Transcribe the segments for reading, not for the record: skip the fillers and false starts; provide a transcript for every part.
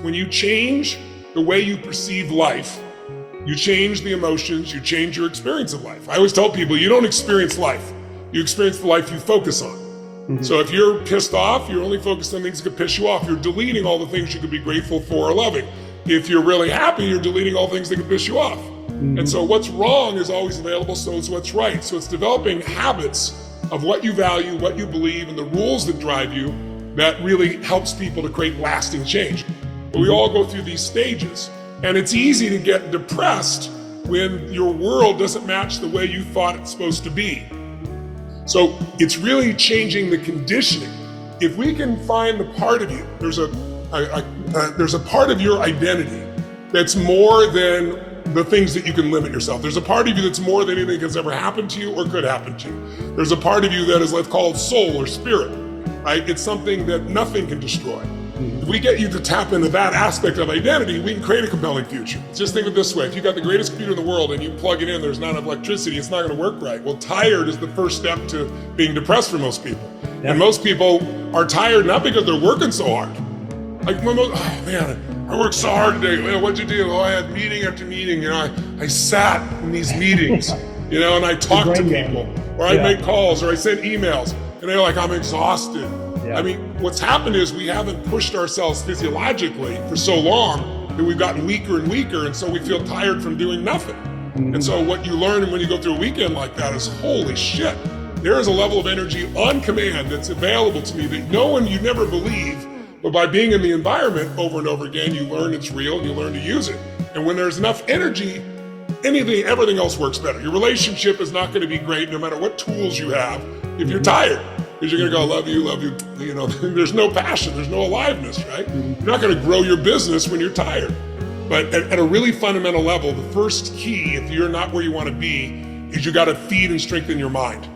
When you change the way you perceive life, you change the emotions, you change your experience of life. I always tell people, you don't experience life. You experience the life you focus on. So if you're pissed off, you're only focused on things that could piss you off. You're deleting all the things you could be grateful for or loving. If you're really happy, you're deleting all things that could piss you off. And so what's wrong is always available, so is what's right. So it's developing habits of what you value, what you believe, and the rules that drive you that really helps people to create lasting change. But we all go through these stages, and it's easy to get depressed when your world doesn't match the way you thought it's supposed to be. So it's really changing the conditioning. If we can find the part of you, there's a part of your identity that's more than the things that you can limit yourself. There's a part of you that's more than anything that's ever happened to you or could happen to you. There's a part of you that is, let's call it soul or spirit, right? It's something that nothing can destroy. If we get you to tap into that aspect of identity, we can create a compelling future. Just think of it this way. If you got the greatest computer in the world and you plug it in, there's not enough electricity, it's not gonna work right. Well, tired is the first step to being depressed for most people. Yeah. And most people are tired not because they're working so hard. Like, oh man, I worked so hard today. Man, what'd you do? Oh, I had meeting after meeting. You know, I sat in these meetings, you know, and I talked to people, or I made calls, or I sent emails, and they're like, I'm exhausted. I mean, what's happened is we haven't pushed ourselves physiologically for so long that we've gotten weaker and weaker, and so we feel tired from doing nothing. And so what you learn when you go through a weekend like that is, holy shit, there is a level of energy on command that's available to me that you never believe, but by being in the environment over and over again, you learn it's real and you learn to use it. And when there's enough energy, everything else works better. Your relationship is not gonna be great no matter what tools you have if you're tired. Because you're gonna go, love you, you know, there's no passion, there's no aliveness, right? You're not gonna grow your business when you're tired. But at a really fundamental level, the first key, if you're not where you wanna be, is you gotta feed and strengthen your mind.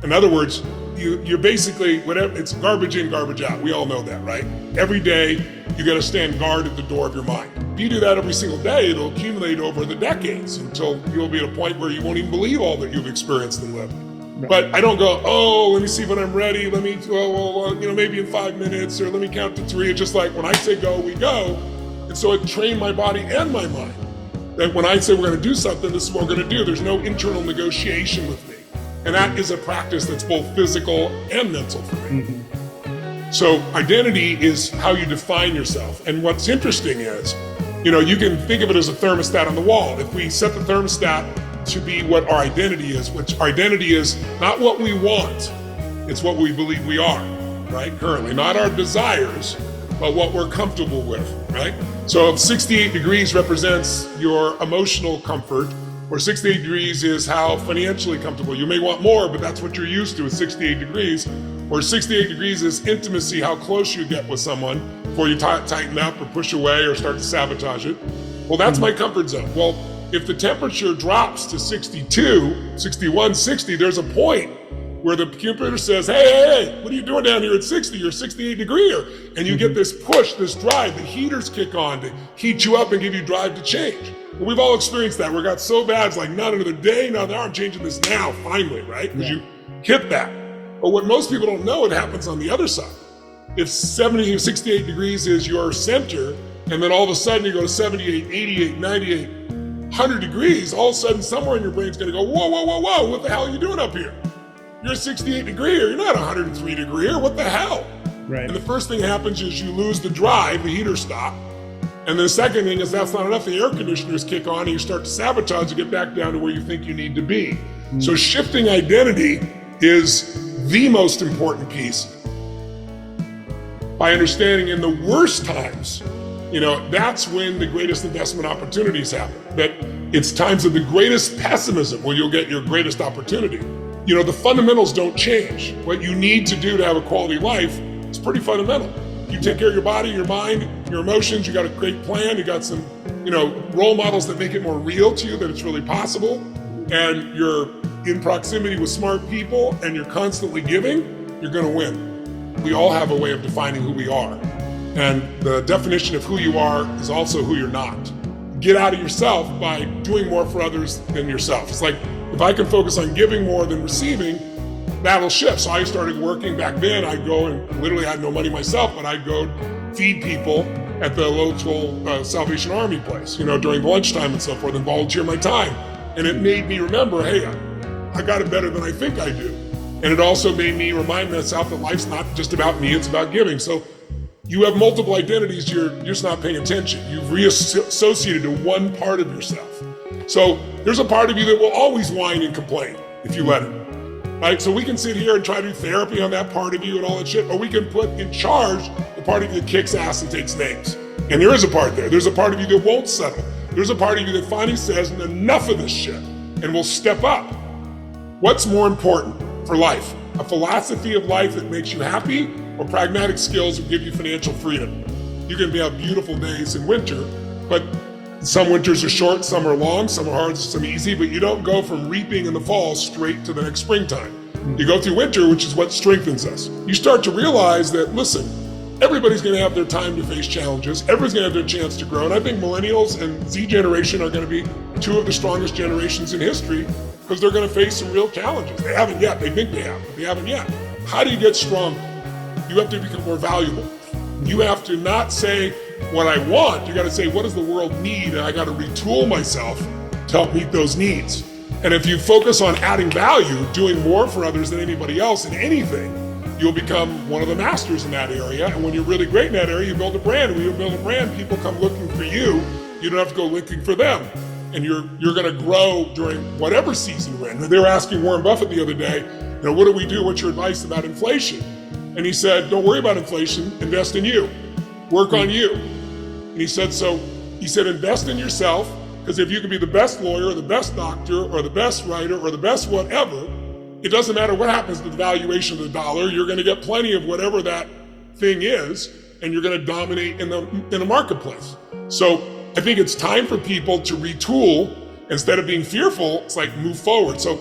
In other words, you're basically, whatever, it's garbage in, garbage out. We all know that, right? Every day, you gotta stand guard at the door of your mind. If you do that every single day, it'll accumulate over the decades until you'll be at a point where you won't even believe all that you've experienced and lived. But I don't go, oh, let me see when I'm ready. Let me, maybe in 5 minutes, or let me count to 3. It's just like when I say go, we go. And so it trained my body and my mind that when I say we're gonna do something, this is what we're gonna do. There's no internal negotiation with me. And that is a practice that's both physical and mental for me. So identity is how you define yourself. And what's interesting is, you can think of it as a thermostat on the wall. If we set the thermostat to be what our identity is, which our identity is not what we want, it's what we believe we are, right? Currently, not our desires, but what we're comfortable with, right? So if 68 degrees represents your emotional comfort, or 68 degrees is how financially comfortable. You may want more, but that's what you're used to is 68 degrees. Or 68 degrees is intimacy, how close you get with someone before you tighten up or push away or start to sabotage it. Well, that's my comfort zone. Well, if the temperature drops to 62, 61, 60, there's a point where the computer says, hey, what are you doing down here at 60? You're 68 degree. And you get this push, this drive, the heaters kick on to heat you up and give you drive to change. Well, we've all experienced that. We got so bad, it's like, not another day, not another hour, I'm changing this now, finally, right? Because you hit that. But what most people don't know, it happens on the other side. If 70 or 68 degrees is your center, and then all of a sudden you go to 78, 88, 98, 100 degrees, all of a sudden somewhere in your brain's gonna go, whoa, what the hell are you doing up here? You're 68 degree, or you're not 103 degree, or what the hell? Right. And the first thing happens is you lose the drive, the heaters stop. And the second thing is that's not enough, the air conditioners kick on and you start to sabotage to get back down to where you think you need to be. So shifting identity is the most important piece. By understanding in the worst times, that's when the greatest investment opportunities happen. That it's times of the greatest pessimism where you'll get your greatest opportunity. The fundamentals don't change. What you need to do to have a quality life is pretty fundamental. You take care of your body, your mind, your emotions, you got a great plan, you got some, role models that make it more real to you that it's really possible, and you're in proximity with smart people and you're constantly giving, you're gonna win. We all have a way of defining who we are. And the definition of who you are is also who you're not. Get out of yourself by doing more for others than yourself. It's like, if I can focus on giving more than receiving, that'll shift. So I started working back then. I'd go and literally had no money myself, but I'd go feed people at the local Salvation Army place, during lunchtime and so forth, and volunteer my time. And it made me remember, hey, I got it better than I think I do. And it also made me remind myself that life's not just about me, it's about giving. So you have multiple identities, you're just not paying attention. You've reassociated to one part of yourself. So there's a part of you that will always whine and complain if you let it. Right? So we can sit here and try to do therapy on that part of you and all that shit, or we can put in charge the part of you that kicks ass and takes names. And there is a part there. There's a part of you that won't settle. There's a part of you that finally says, enough of this shit, and will step up. What's more important for life? A philosophy of life that makes you happy, or pragmatic skills that give you financial freedom? You can have beautiful days in winter, but some winters are short, some are long, some are hard, some easy, but you don't go from reaping in the fall straight to the next springtime. You go through winter, which is what strengthens us. You start to realize that, listen, everybody's gonna have their time to face challenges, everybody's gonna have their chance to grow, and I think millennials and Z generation are gonna be two of the strongest generations in history because they're gonna face some real challenges. They haven't yet, they think they have, but they haven't yet. How do you get stronger? You have to become more valuable. You have to not say what I want, you gotta say what does the world need, and I gotta retool myself to help meet those needs. And if you focus on adding value, doing more for others than anybody else in anything, you'll become one of the masters in that area. And when you're really great in that area, you build a brand. And when you build a brand, people come looking for you. You don't have to go looking for them. And you're gonna grow during whatever season we're in. They were asking Warren Buffett the other day, what do we do? What's your advice about inflation? And he said, don't worry about inflation, invest in you. Work on you. And he said, invest in yourself, because if you can be the best lawyer or the best doctor or the best writer or the best whatever, it doesn't matter what happens to the valuation of the dollar, you're gonna get plenty of whatever that thing is, and you're gonna dominate in the marketplace. So I think it's time for people to retool. Instead of being fearful, it's like move forward. So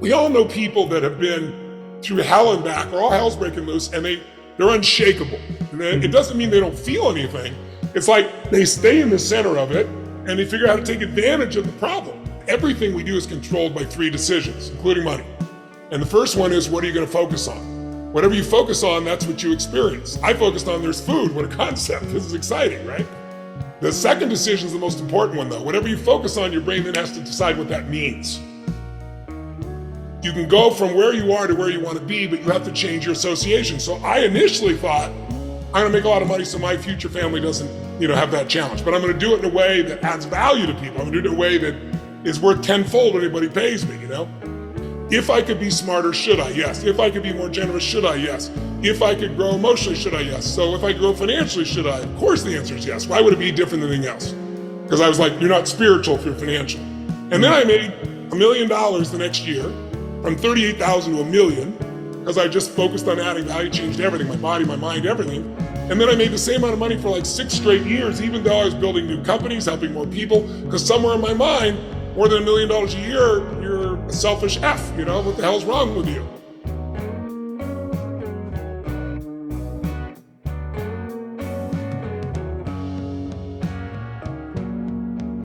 we all know people that have been through hell and back, or all hell's breaking loose, and they're unshakable. And it doesn't mean they don't feel anything. It's like they stay in the center of it, and they figure out how to take advantage of the problem. Everything we do is controlled by 3 decisions, including money. And the first one is, what are you gonna focus on? Whatever you focus on, that's what you experience. I focused on there's food, what a concept, this is exciting, right? The second decision is the most important one though. Whatever you focus on, your brain then has to decide what that means. You can go from where you are to where you want to be, but you have to change your association. So I initially thought, I'm gonna make a lot of money so my future family doesn't, have that challenge. But I'm gonna do it in a way that adds value to people. I'm gonna do it in a way that is worth tenfold when anybody pays me, If I could be smarter, should I? Yes. If I could be more generous, should I? Yes. If I could grow emotionally, should I? Yes. So if I could grow financially, should I? Of course the answer is yes. Why would it be different than anything else? Because I was like, you're not spiritual if you're financial. And then I made $1 million the next year, from 38,000 to $1 million, because I just focused on adding value, changed everything, my body, my mind, everything. And then I made the same amount of money for like 6 straight years, even though I was building new companies, helping more people, because somewhere in my mind, more than $1 million a year, you're a selfish F, what the hell's wrong with you?